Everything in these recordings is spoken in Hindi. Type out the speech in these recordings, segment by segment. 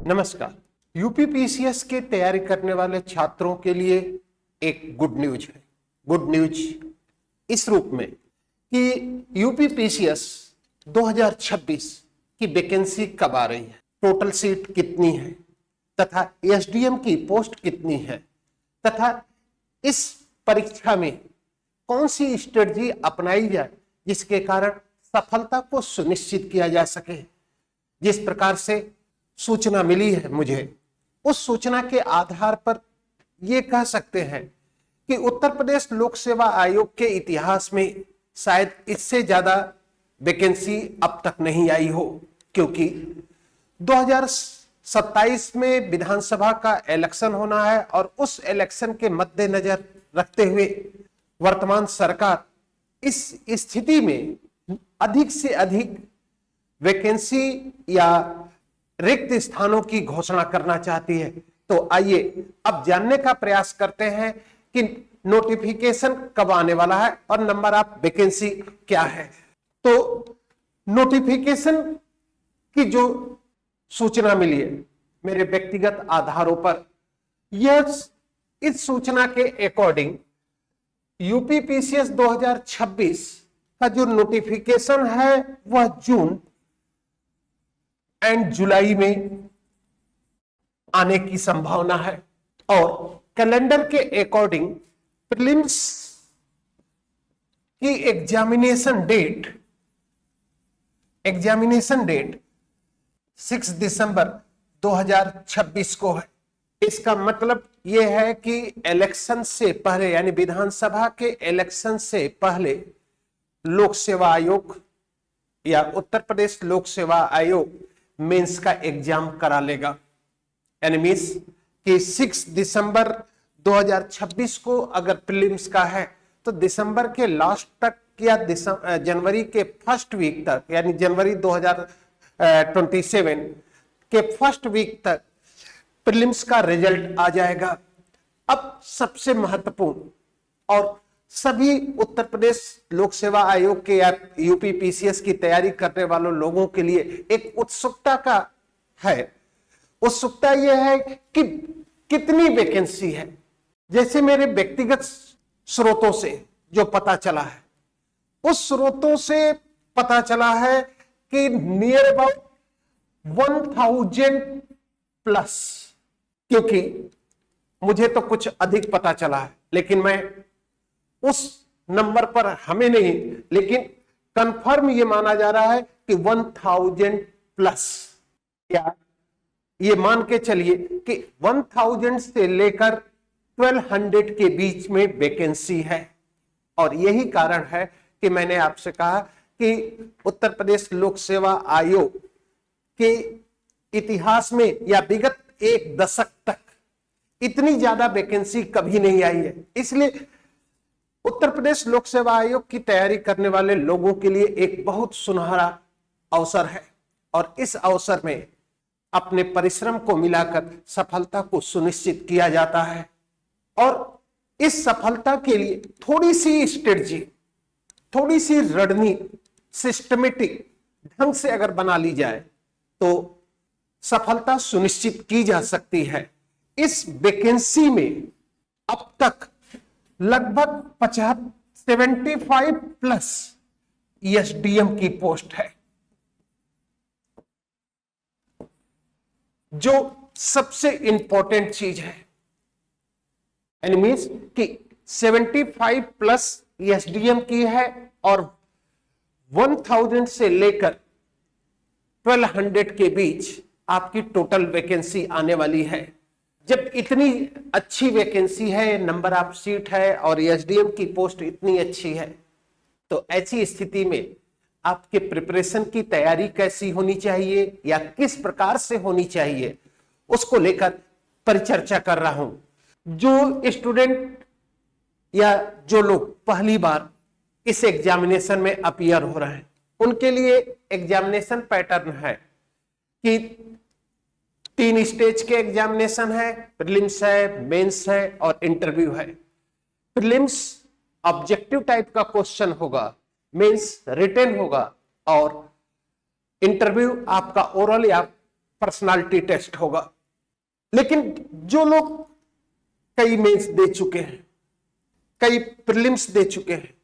नमस्कार। यूपीपीसीएस की तैयारी करने वाले छात्रों के लिए एक गुड न्यूज है। गुड न्यूज इस रूप में कि यूपीपीसीएस 2026 की वैकेंसी कब आ रही है, टोटल सीट कितनी है तथा एसडीएम की पोस्ट कितनी है तथा इस परीक्षा में कौन सी स्ट्रेटजी अपनाई जाए जिसके कारण सफलता को सुनिश्चित किया जा सके। जिस प्रकार से सूचना मिली है मुझे, उस सूचना के आधार पर यह कह सकते हैं कि उत्तर प्रदेश लोक सेवा आयोग के इतिहास में शायद इससे ज्यादा वैकेंसी अब तक नहीं आई हो, क्योंकि 2027 में विधानसभा का इलेक्शन होना है और उस इलेक्शन के मद्देनजर रखते हुए वर्तमान सरकार इस स्थिति में अधिक से अधिक वैकेंसी या रिक्त स्थानों की घोषणा करना चाहती है। तो आइए अब जानने का प्रयास करते हैं कि नोटिफिकेशन कब आने वाला है और नंबर ऑफ वैकेंसी क्या है। तो नोटिफिकेशन की जो सूचना मिली है मेरे व्यक्तिगत आधारों पर, यह इस सूचना के अकॉर्डिंग यूपीपीसीएस 2026 का जो नोटिफिकेशन है वह जून एंड जुलाई में आने की संभावना है और कैलेंडर के अकॉर्डिंग प्रीलिम्स की एग्जामिनेशन डेट 6 दिसंबर 2026 को है। इसका मतलब यह है कि इलेक्शन से पहले यानी विधानसभा के इलेक्शन से पहले लोक सेवा आयोग या उत्तर प्रदेश लोक सेवा आयोग मेंस का एग्जाम करा लेगा। यानी मींस कि 6 दिसंबर 2026 को अगर प्रीलिम्स का है तो दिसंबर के लास्ट तक या जनवरी के फर्स्ट वीक तक यानी जनवरी 2027 के फर्स्ट वीक तक प्रीलिम्स का रिजल्ट आ जाएगा। अब सबसे महत्वपूर्ण और सभी उत्तर प्रदेश लोक सेवा आयोग के या यूपीपीसीएस की तैयारी करने वालों लोगों के लिए एक उत्सुकता का है। उत्सुकता यह है कि कितनी वैकेंसी है। जैसे मेरे व्यक्तिगत स्रोतों से जो पता चला है, उस स्रोतों से पता चला है कि नियर अबाउट 1000 प्लस, क्योंकि मुझे तो कुछ अधिक पता चला है लेकिन मैं उस नंबर पर हमें नहीं, लेकिन कंफर्म ये माना जा रहा है कि 1000 प्लस, या ये मान के चलिए कि 1000 से लेकर 1200 के बीच में वैकेंसी है। और यही कारण है कि मैंने आपसे कहा कि उत्तर प्रदेश लोक सेवा आयोग के इतिहास में या विगत एक दशक तक इतनी ज्यादा वैकेंसी कभी नहीं आई है। इसलिए उत्तर प्रदेश लोक सेवा आयोग की तैयारी करने वाले लोगों के लिए एक बहुत सुनहरा अवसर है और इस अवसर में अपने परिश्रम को मिलाकर सफलता को सुनिश्चित किया जाता है। और इस सफलता के लिए थोड़ी सी स्ट्रेटजी, थोड़ी सी रणनीति सिस्टमेटिक ढंग से अगर बना ली जाए तो सफलता सुनिश्चित की जा सकती है। इस वैकेंसी में अब तक लगभग 75 प्लस एसडीएम की पोस्ट है, जो सबसे इंपॉर्टेंट चीज है। यानी मीन्स कि 75 प्लस एसडीएम की है और 1000 से लेकर 1200 के बीच आपकी टोटल वैकेंसी आने वाली है। जब इतनी अच्छी वैकेंसी है, नंबर ऑफ सीट है और एसडीएम की पोस्ट इतनी अच्छी है, तो ऐसी स्थिति में आपके प्रिपरेशन की तैयारी कैसी होनी चाहिए या किस प्रकार से होनी चाहिए, उसको लेकर परिचर्चा कर रहा हूं। जो स्टूडेंट या जो लोग पहली बार इस एग्जामिनेशन में अपीयर हो रहे हैं, उनके लिए एग्जामिनेशन पैटर्न है कि 3 स्टेज के एग्जामिनेशन है, प्रीलिम्स है, मेंस है और इंटरव्यू है। प्रीलिम्स ऑब्जेक्टिव टाइप का क्वेश्चन होगा, मेंस रिटन होगा और इंटरव्यू आपका ओरल या पर्सनालिटी टेस्ट होगा। लेकिन जो लोग कई मेंस दे चुके हैं, कई प्रीलिम्स दे चुके हैं,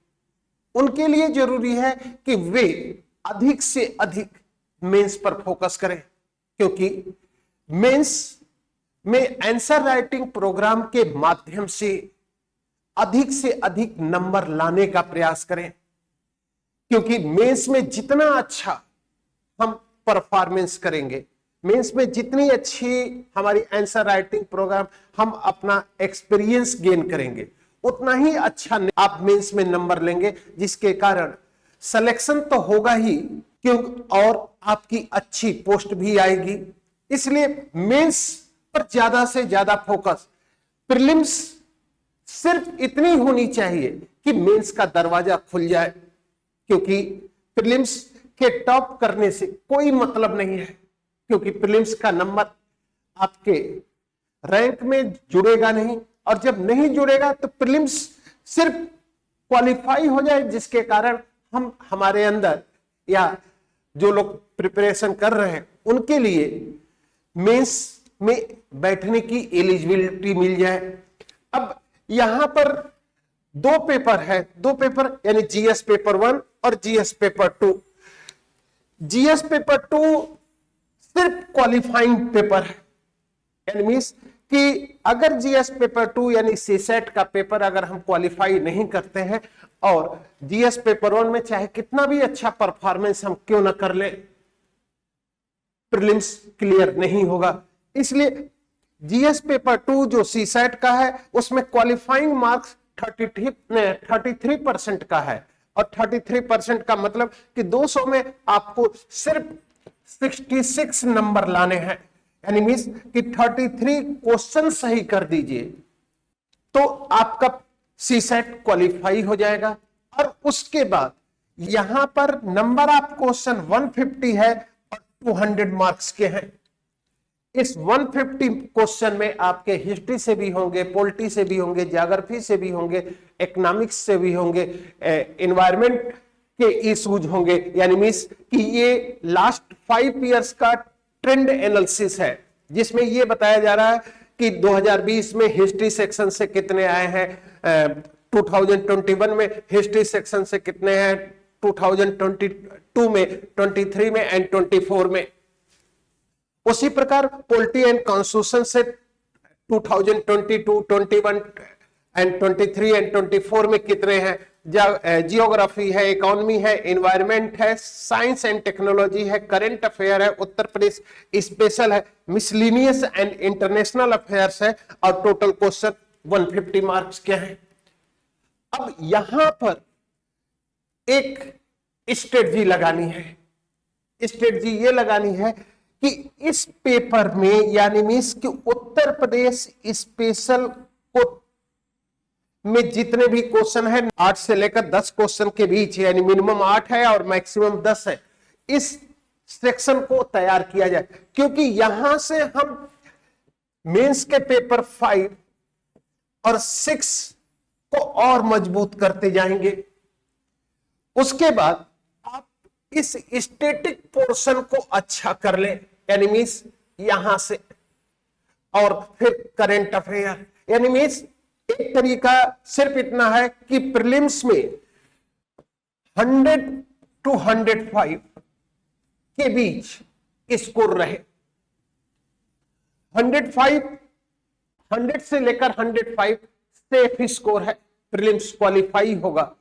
उनके लिए जरूरी है कि वे अधिक से अधिक मेंस पर फोकस करें, क्योंकि मेंस में आंसर राइटिंग प्रोग्राम के माध्यम से अधिक नंबर लाने का प्रयास करें। क्योंकि मेंस में जितना अच्छा हम परफॉर्मेंस करेंगे, मेंस में जितनी अच्छी हमारी आंसर राइटिंग प्रोग्राम, हम अपना एक्सपीरियंस गेन करेंगे, उतना ही अच्छा आप मेंस में नंबर लेंगे, जिसके कारण सिलेक्शन तो होगा ही, क्यों, और आपकी अच्छी पोस्ट भी आएगी। इसलिए मेंस पर ज्यादा से ज्यादा फोकस। प्रीलिम्स सिर्फ इतनी होनी चाहिए कि मेंस का दरवाजा खुल जाए, क्योंकि प्रीलिम्स के टॉप करने से कोई मतलब नहीं है, क्योंकि प्रीलिम्स का नंबर आपके रैंक में जुड़ेगा नहीं, और जब नहीं जुड़ेगा तो प्रीलिम्स सिर्फ क्वालिफाई हो जाए, जिसके कारण हम हमारे अंदर या जो लोग प्रिपरेशन कर रहे हैं उनके लिए मेंस में बैठने की एलिजिबिलिटी मिल जाए। अब यहां पर दो पेपर है, दो पेपर यानी जीएस पेपर 1 और जीएस पेपर 2। जीएस पेपर 2 सिर्फ क्वालिफाइंग पेपर है, यानी मींस कि अगर जीएस पेपर 2 यानी सीसेट का पेपर अगर हम क्वालिफाई नहीं करते हैं, और जीएस पेपर 1 में चाहे कितना भी अच्छा परफॉर्मेंस हम क्यों ना कर ले, प्रीलिम्स क्लियर नहीं होगा। इसलिए जीएस पेपर 2 जो सीसेट का है, उसमें क्वालिफाइंग मार्क्स 33% का है, और 33% का मतलब कि 200 में आपको सिर्फ 66 नंबर लाने हैं, यानी मींस कि 33 क्वेश्चन सही कर दीजिए तो आपका सीसेट क्वालिफाई हो जाएगा। और उसके बाद यहां पर नंबर ऑफ क्वेश्चन 150 है और 200 मार्क्स के हैं। इस 150 क्वेश्चन में आपके हिस्ट्री से भी होंगे, पॉलिटी से भी होंगे, ज्योग्राफी से भी होंगे, इकोनॉमिक्स से भी होंगे, एनवायरमेंट के इश्यूज होंगे, यानी मींस कि ये लास्ट 5 इयर्स का ट्रेंड एनालिसिस है, जिसमें ये बताया जा रहा है कि 2020 में हिस्ट्री सेक्शन से कितने आए हैं, 2021 में हिस्ट्री सेक्शन से कितने हैं, 2022 में, 23 में एंड 24 में। उसी प्रकार पॉलिटी एंड कॉन्स्टिट्यूशन से 2022, 21 एंड 23 एंड 24 में कितने हैं, जियोग्राफी है, इकोनॉमी है, एनवायरमेंट है, साइंस एंड टेक्नोलॉजी है, करंट अफेयर है, उत्तर प्रदेश स्पेशल है, मिसलिनियस एंड इंटरनेशनल अफेयर्स है, और टोटल क्वेश्चन 150 मार्क्स के हैं। अब यहां पर एक स्ट्रेटजी लगानी है। स्ट्रेटजी ये लगानी है कि इस पेपर में, यानी मींस कि उत्तर प्रदेश स्पेशल को में जितने भी क्वेश्चन है 8 से लेकर 10 क्वेश्चन के बीच, यानी मिनिमम 8 है और मैक्सिमम 10 है, इस सेक्शन को तैयार किया जाए, क्योंकि यहां से हम मेंस के पेपर 5 और 6 को और मजबूत करते जाएंगे। उसके बाद आप इस स्टैटिक पोर्शन को अच्छा कर लें, यानी मींस यहां से, और फिर करंट अफेयर, यानी मींस एक तरीका सिर्फ इतना है कि प्रीलिम्स में 100 to 105 के बीच स्कोर रहे। 100 से लेकर 105 सेफ स्कोर है, प्रीलिम्स क्वालिफाई होगा।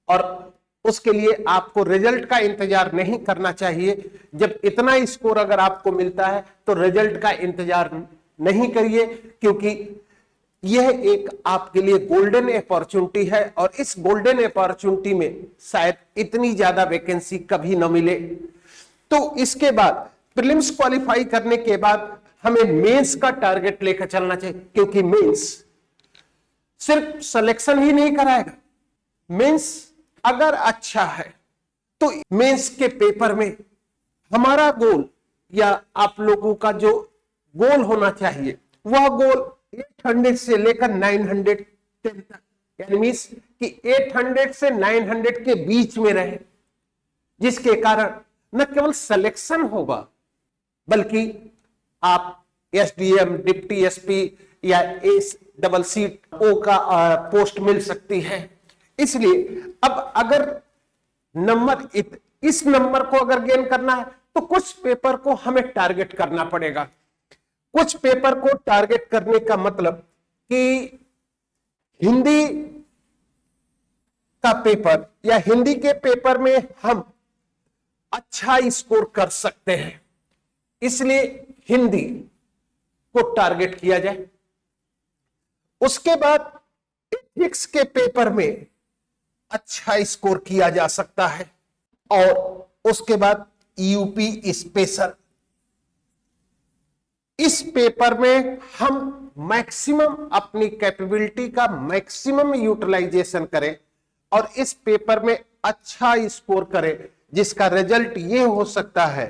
और उसके लिए आपको रिजल्ट का इंतजार नहीं करना चाहिए। जब इतना स्कोर अगर आपको मिलता है तो रिजल्ट का इंतजार नहीं करिए, क्योंकि यह एक आपके लिए गोल्डन अपॉर्चुनिटी है, और इस गोल्डन अपॉर्चुनिटी में शायद इतनी ज्यादा वैकेंसी कभी न मिले। तो इसके बाद प्रीलिम्स क्वालिफाई करने के बाद हमें मेंस का टारगेट लेकर चलना चाहिए, क्योंकि मेंस सिर्फ सिलेक्शन ही नहीं कराएगा। मेंस अगर अच्छा है तो मेंस के पेपर में हमारा गोल, या आप लोगों का जो गोल होना चाहिए, वह गोल 800 से लेकर 910 तक, यानी मींस कि 800 से 900 के बीच में रहे, जिसके कारण न केवल सिलेक्शन होगा बल्कि आप एसडीएम, डिप्टी एसपी या एस डबल सी ओ का पोस्ट मिल सकती है। इसलिए अब अगर नंबर इस नंबर को अगर गेन करना है तो कुछ पेपर को हमें टारगेट करना पड़ेगा। कुछ पेपर को टारगेट करने का मतलब कि हिंदी का पेपर या हिंदी के पेपर में हम अच्छा स्कोर कर सकते हैं, इसलिए हिंदी को टारगेट किया जाए। उसके बाद एथिक्स के पेपर में अच्छा स्कोर किया जा सकता है और उसके बाद यूपी स्पेशल, इस पेपर में हम मैक्सिमम अपनी कैपेबिलिटी का मैक्सिमम यूटिलाइजेशन करें और इस पेपर में अच्छा स्कोर करें, जिसका रिजल्ट ये हो सकता है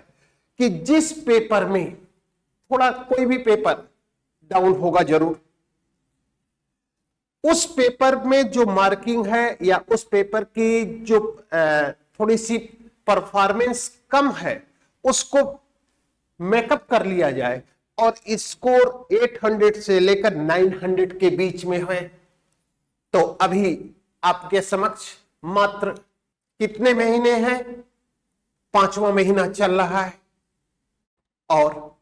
कि जिस पेपर में थोड़ा कोई भी पेपर डाउन होगा जरूर, उस पेपर में जो मार्किंग है या उस पेपर की जो थोड़ी सी परफॉर्मेंस कम है उसको मेकअप कर लिया जाए और स्कोर 800 से लेकर 900 के बीच में है। तो अभी आपके समक्ष मात्र कितने महीने हैं, 5वां महीना चल रहा है और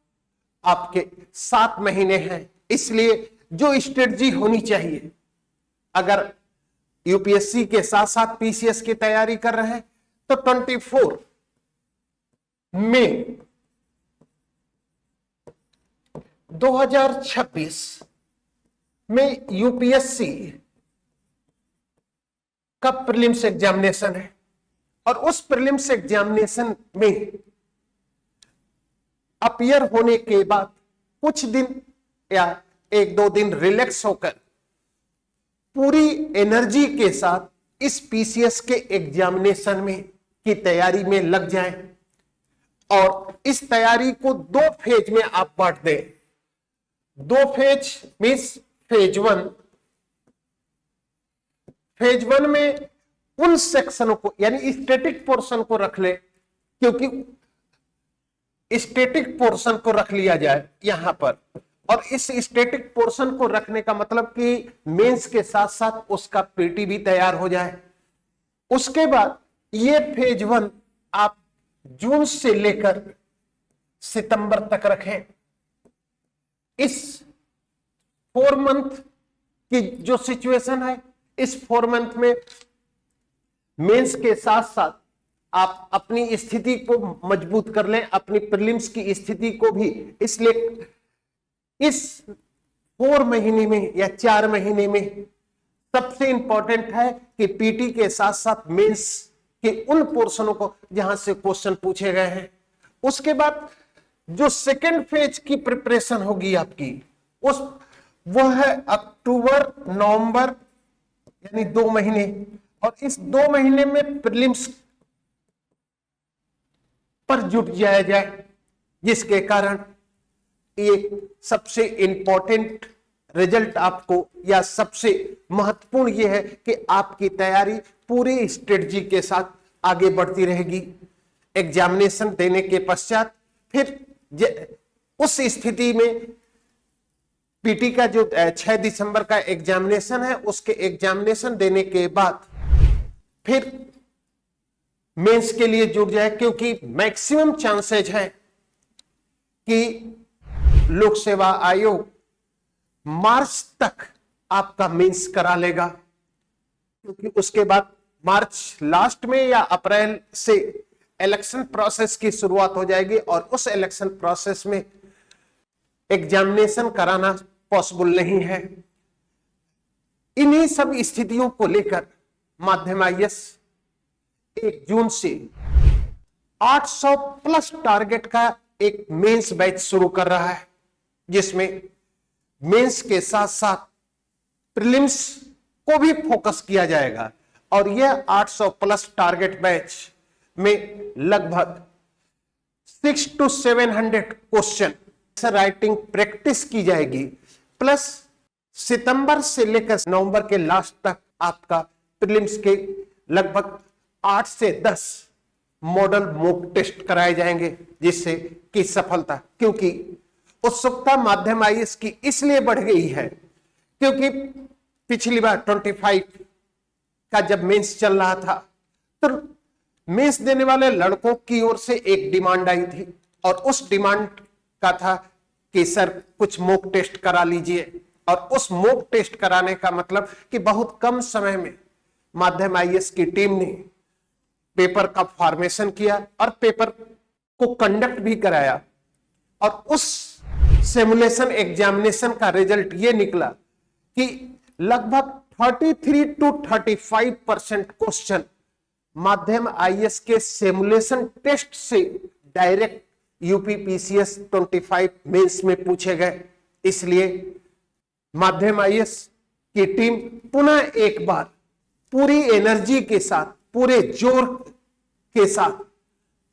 आपके 7 महीने हैं। इसलिए जो स्ट्रेटजी होनी चाहिए, अगर यूपीएससी के साथ साथ पीसीएस की तैयारी कर रहे हैं तो 24 मई 2026 में यूपीएससी का प्रीलिम्स एग्जामिनेशन है और उस प्रीलिम्स एग्जामिनेशन में अपीयर होने के बाद कुछ दिन या 1-2 दिन रिलैक्स होकर पूरी एनर्जी के साथ इस पीसीएस के एग्जामिनेशन में की तैयारी में लग जाएं और इस तैयारी को 2 फेज में आप बांट दें। 2 फेज मींस फेज 1। फेज 1 में उन सेक्शनों को यानी स्टैटिक पोर्शन को रख ले, क्योंकि स्टैटिक पोर्शन को रख लिया जाए यहां पर, और इस स्टैटिक पोर्शन को रखने का मतलब कि मेंस के साथ साथ उसका पीटी भी तैयार हो जाए। उसके बाद ये फेज 1 आप जून से लेकर सितंबर तक रखें। इस 4 मंथ की जो सिचुएशन है, इस 4 मंथ में मेंस के साथ साथ आप अपनी स्थिति को मजबूत कर लें, अपनी प्रीलिम्स की स्थिति को भी। इसलिए इस 4 महीने में या 4 महीने में सबसे इंपॉर्टेंट है कि पीटी के साथ साथ मेंस के उन पोर्शनों को जहां से क्वेश्चन पूछे गए हैं। उसके बाद जो सेकेंड फेज की प्रिपरेशन होगी आपकी, वो है अक्टूबर नवंबर यानी 2 महीने, और इस 2 महीने में प्रीलिम्स पर जुट जाया जाए, जिसके कारण ये सबसे इंपॉर्टेंट रिजल्ट आपको या सबसे महत्वपूर्ण ये है कि आपकी तैयारी पूरी स्ट्रेटजी के साथ आगे बढ़ती रहेगी। एग्जामिनेशन देने के पश्चात फिर उस स्थिति में पीटी का जो 6 दिसंबर का एग्जामिनेशन है, उसके एग्जामिनेशन देने के बाद फिर मेंस के लिए जुट जाए, क्योंकि मैक्सिमम चांसेज है कि लोक सेवा आयोग मार्च तक आपका मेंस करा लेगा, क्योंकि उसके बाद मार्च लास्ट में या अप्रैल से इलेक्शन प्रोसेस की शुरुआत हो जाएगी और उस इलेक्शन प्रोसेस में एग्जामिनेशन कराना पॉसिबल नहीं है। इन्हीं सब स्थितियों को लेकर माध्यम आईएएस 1 जून से 800 प्लस टारगेट का एक मेंस बैच शुरू कर रहा है, जिसमें मेंस के साथ साथ प्रीलिम्स को भी फोकस किया जाएगा। और यह 800 प्लस टारगेट बैच में लगभग 600 to 700 क्वेश्चन राइटिंग प्रैक्टिस की जाएगी, प्लस सितंबर से लेकर नवंबर के लास्ट तक आपका प्रीलिम्स के लगभग 8 से 10 मॉडल मॉक टेस्ट कराए जाएंगे, जिससे कि सफलता, क्योंकि उत्सुकता माध्यम आईएएस की इसलिए बढ़ गई है क्योंकि पिछली बार 25 का जब मेंस चल रहा था तो मेंस देने वाले लड़कों की ओर से एक डिमांड आई थी और उस डिमांड का था कि सर कुछ मॉक टेस्ट करा लीजिए। और उस मॉक टेस्ट कराने का मतलब कि बहुत कम समय में माध्यम आईएएस की टीम ने पेपर का फॉर्मेशन किया और पेपर को कंडक्ट भी कराया और उस सिमुलेशन एग्जामिनेशन का रिजल्ट ये निकला कि लगभग 33 to 35% क्वेश्चन माध्यम आईएएस के सिमुलेशन टेस्ट से डायरेक्ट यूपीपीसीएस 25 मेंस में पूछे गए। इसलिए माध्यम आईएएस की टीम पुनः एक बार पूरी एनर्जी के साथ, पूरे जोर के साथ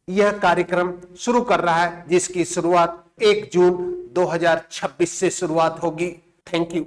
यह कार्यक्रम शुरू कर रहा है, जिसकी शुरुआत 1 जून 2026 से शुरुआत होगी। Thank you.